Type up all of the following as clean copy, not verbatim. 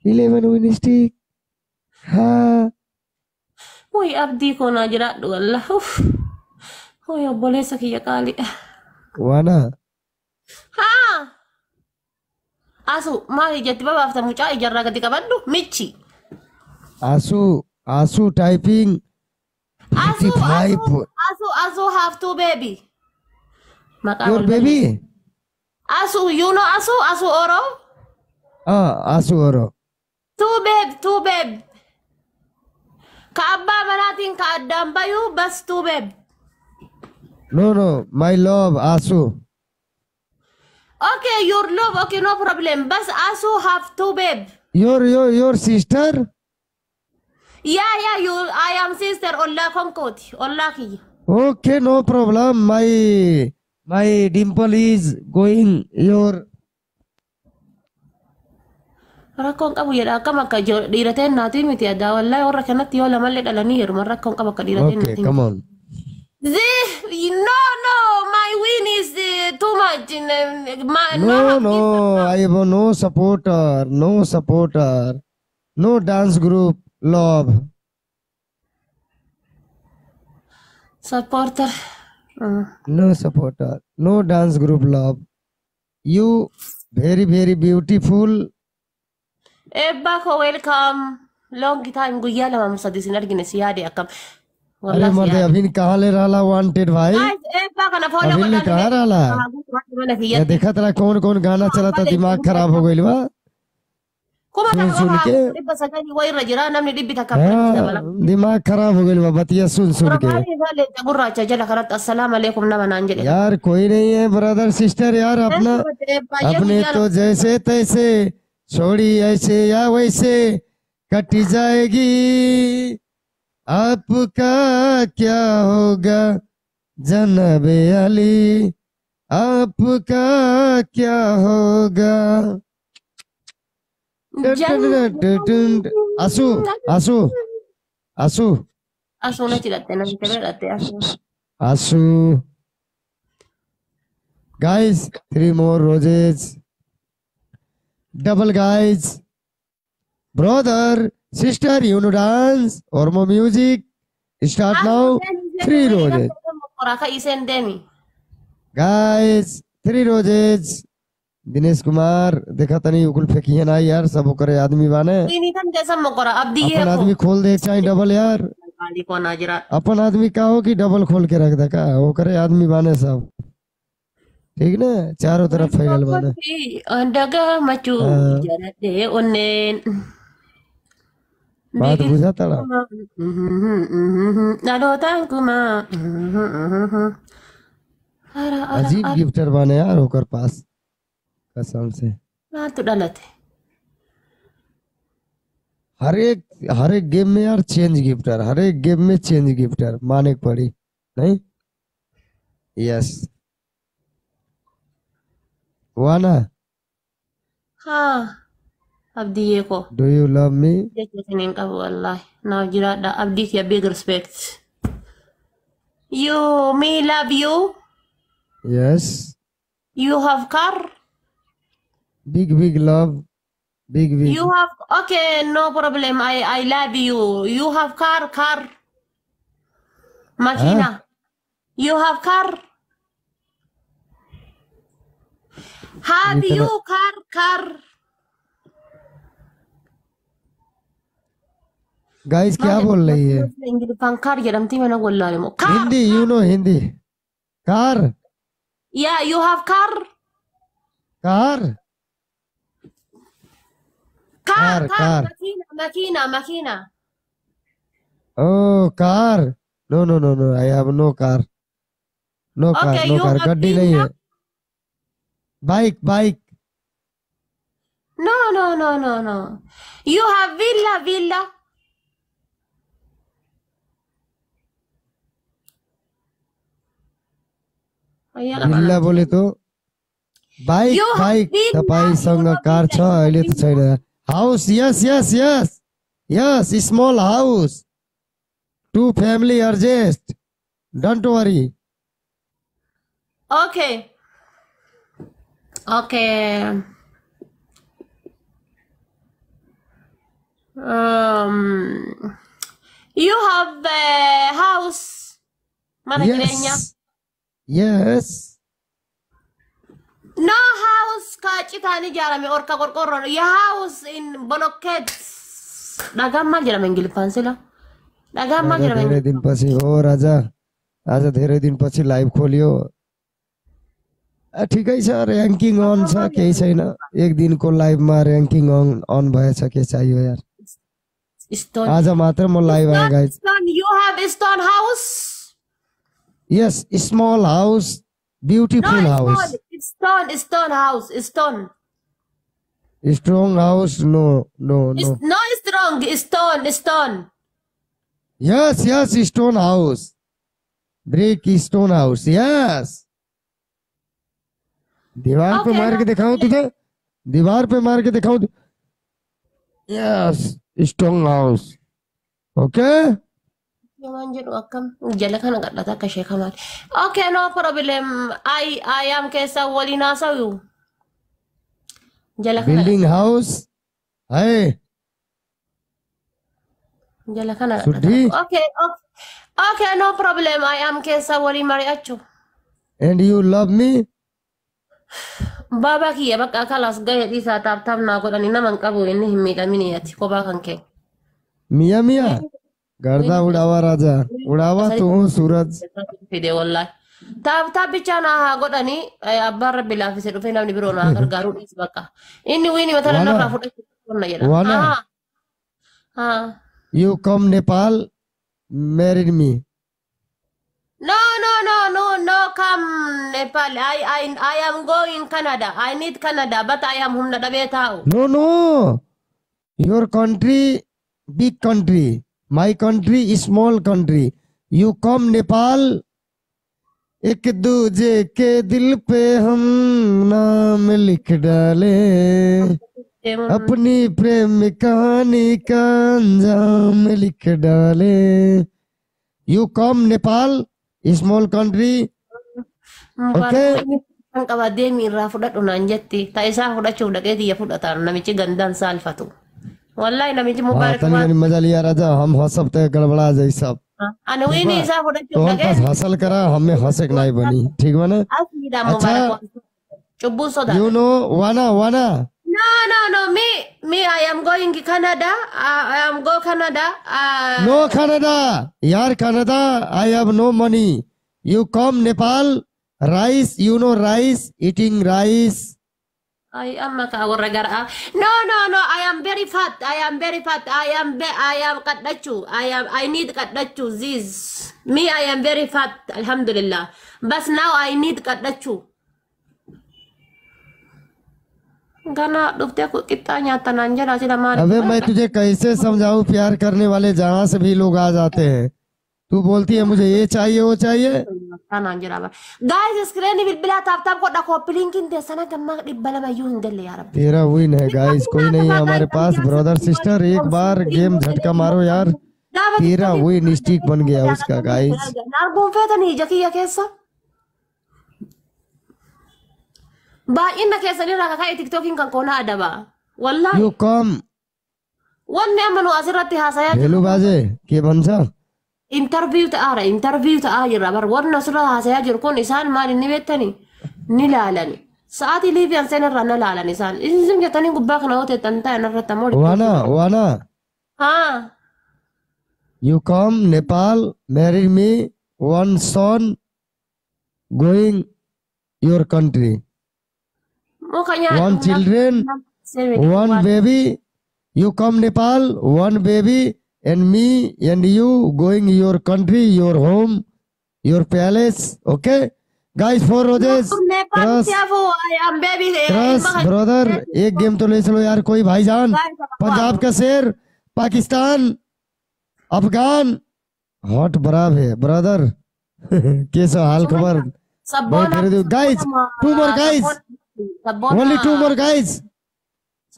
11 win stick. Ha. Woi abdi ko na jira wala. Oh ya boleh sakiya kali. Wana. Ha. Asu, mali jati baba after mucha ijarra ketika bandu michi. Asu typing Asu, 55. Asu have two baby. Maka Your baby? Asu, you know Asu Oro? Asu Oro. Two babe. Kaabba manating kaadam bayu bas two babe. No, my love, Asu. Okay, your love, okay, no problem. Bas Asu have two babe. Your sister? Yeah, I am sister Olla Konkoti, Olla ki. Okay, no problem. My dimple is going your. Rakon kamu ya ka maka diraten natin miti ada wallahi ora kanat yo la malle dala ni hirma rakon ka maka diraten Okay, natin. come on. No, my win is too much. No, I have no supporter, no dance group, love. Supporter. No supporter, no dance group, love. You very, very beautiful. Bako welcome. Long time guyya lama musaddisin argine siyade akam. अरे मर्दे अभी कहाँ ले रहा wanted भाई अभी ले कहाँ रहा या देखा तेरा कौन कौन गाना चला था दिमाग खराब हो गई बा सुन के दिमाग खराब हो गई बा बतिया सुन के यार कोई नहीं है ब्रदर सिस्टर यार अपने तो जैसे तैसे छोड़ी ऐसे या वैसे कटी जाएगी आपका क्या होगा जनाबे अली आपका क्या होगा आसू आसू आसू आसू guys 3 more roses double guys brother sister you know dance or more music start now 3 roses guys 3 roses Dinesh Kumar देखा तनी उगल फेंकी ना यार सब करे आदमी बाने अपन आदमी खोल दे चाहे डबल यार अपन आदमी का हो कि डबल खोल के रख दे का वो करे आदमी बाने सब ठीक ना चारों तरफ फैलल बाने बात बुझा तड़ा अजीब गिफ्टर बाने यार होकर पास कसम से हर एक गेम में यार चेंज गिफ्टर हर एक गेम में चेंज गिफ्टर माने पड़ी नहीं यस वाना हाँ abdi ye ko do you love me jenin ka wallahi now jira da abdi ya big respect you me love you yes you have car big love big you have okay no problem I love you you have car makina you have car have you car guys क्या बोल रही है Hindi you know Hindi car या you have car मकीना ओ car no I have no car गड्डी नहीं है bike no you have villa villa बोले तो बाइक तपाईसँग कार छ अहिले त छैन house yes small house 2 family adjust don't worry okay You have a house. Mana jireenyaa? Yes. No house kaacitaani ijaarame orka qorqorroon. Your house in blockades. Dhagaan maal jedhama Ingiliffaan sila? Dhagaan maal jedhama? धेरै दिन पछि हो राजा, आज धेरै दिन पछि live खोलियो। ठिकै छ, र्याङ्किङ अन छ, केही छैन। एक दिनको लाइभमा र्याङ्किङ अन भएछ, के चाहियो यार। Stone. आज मात्र म लाइभ आएँ guys. You have a stone house? Yes, small house, beautiful house. It's stone house. It's stone. Strong house, no. It's not strong. It's stone. Yes, stone house. Brick stone house, yes. दीवार पे मार के दिखाऊं तुझे? दीवार पे मार के दिखाऊं? Yes, strong house. Okay? Yaman jedhu akkam jala kana gadhata akka ishee kamaati. Okay, no problem. I am keessa waliin haasawu. Jala kana Building house. Hey, jala kana Sudhi. Okay, no problem. I am keessa waliin mari'achu. And you love me? Baba kiyya bakka kalas gahee dhiisaa taaptaaf naa godhani nama hin qabu inni hin miidhaminiyyati kophaa kan kee. मिया गर्दा उड़ावा राजा, उड़ावा तू सूरज। Fide wallahi. Taaptaaf bichaa naa haa godhani abbaan rabbi laaffisee dhufee namni biroo naa gargaaruu dhiisi bakka. Inni wiini mata narraa fudhachuu qonna jedha. Wana. You come Nepal, marry me. No, come Nepal. I am going Canada. I need Canada, but I am humna dabe tao. No. Your country, big country. My country, small country. You come Nepal. एक दूजे के दिल पे हम नाम लिख डाले, अपनी प्रेम कहानी का अंजाम लिख डाले। You come Nepal, small country. Okay. Kan qaba deemi irraa fudhadhu naan jetti. Ta'isaa fudhachuuf dhaqee xiyya fudhataan namichi gandaan saalfatu. Wallahi namichi mubaarak तनी मजा लिया राजा, हम हंस सकते गड़बड़ा जाए सब। Ani wiini isaa तो fudhachuuf हम पास dhaqee हासिल करा, हमें हंसे नहीं बनी, ठीक बने? asiidhaan mubaarak cubbuu sodaa. You know, वाना No. Me, I am going to Canada. I am go Canada. No Canada, यार Canada, I have no money. You come Nepal, rice, you know rice, eating rice. I am a No. I am very fat. I am kaddachu. I need kaddachu. This. Me, I am very fat. Alhamdulillah. But now I need kaddachu. गाना डूबते को कितना न्याता नंजरा से हमारे अबे मैं तुझे कैसे समझाऊं, प्यार करने वाले जहां से भी लोग आ जाते हैं, तू बोलती है मुझे ये चाहिए वो चाहिए। नंजरा गाइस स्क्रीन बिल ताप को डको पिलिंग किन दे सना गम्मा डिब्बला में यूं गले यार। तेरा विन है गाइस, कोई नहीं है हमारे पास। ब्रदर सिस्टर एक बार गेम झटका मारो यार, तेरा विन स्टिक बन गया उसका गाइस। नार गुंफे तो नहीं जकिया कैसा baay'ina keessanii irraa kaka'ee tiktokiin kan koona adaba wallahi You come wanni amanu asirratti haasayaa hello बाजे के भन्छ? interview ta'aa jirra bar wanni asirra haasayaa jiru kun isaan maal inni beektani ni laalani sa'aatii liibiyaan seen irraa na laalan isaan isin jettanii gubbaa kana hooteettan ta'an irratti ammoo वाना haa You come Nepal, marry me, one son going your country, one children, one baby. You come Nepal, one baby, and me and you going your country, your home, your palace. Okay, guys, 4 roses. Trust brother, एक game तो ले चलो यार कोई भाईजान। पंजाब का शेर, Pakistan, Afghan, hot बराब है ब्रदर। कैसा हाल खबर? Guys 2 more guys, only 2 more guys.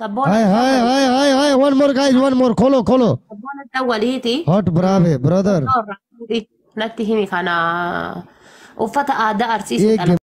Hi, one more guys, one more. खोलो hot बराब है brother. natti himi kana uffata aadaa arsiisuudhaan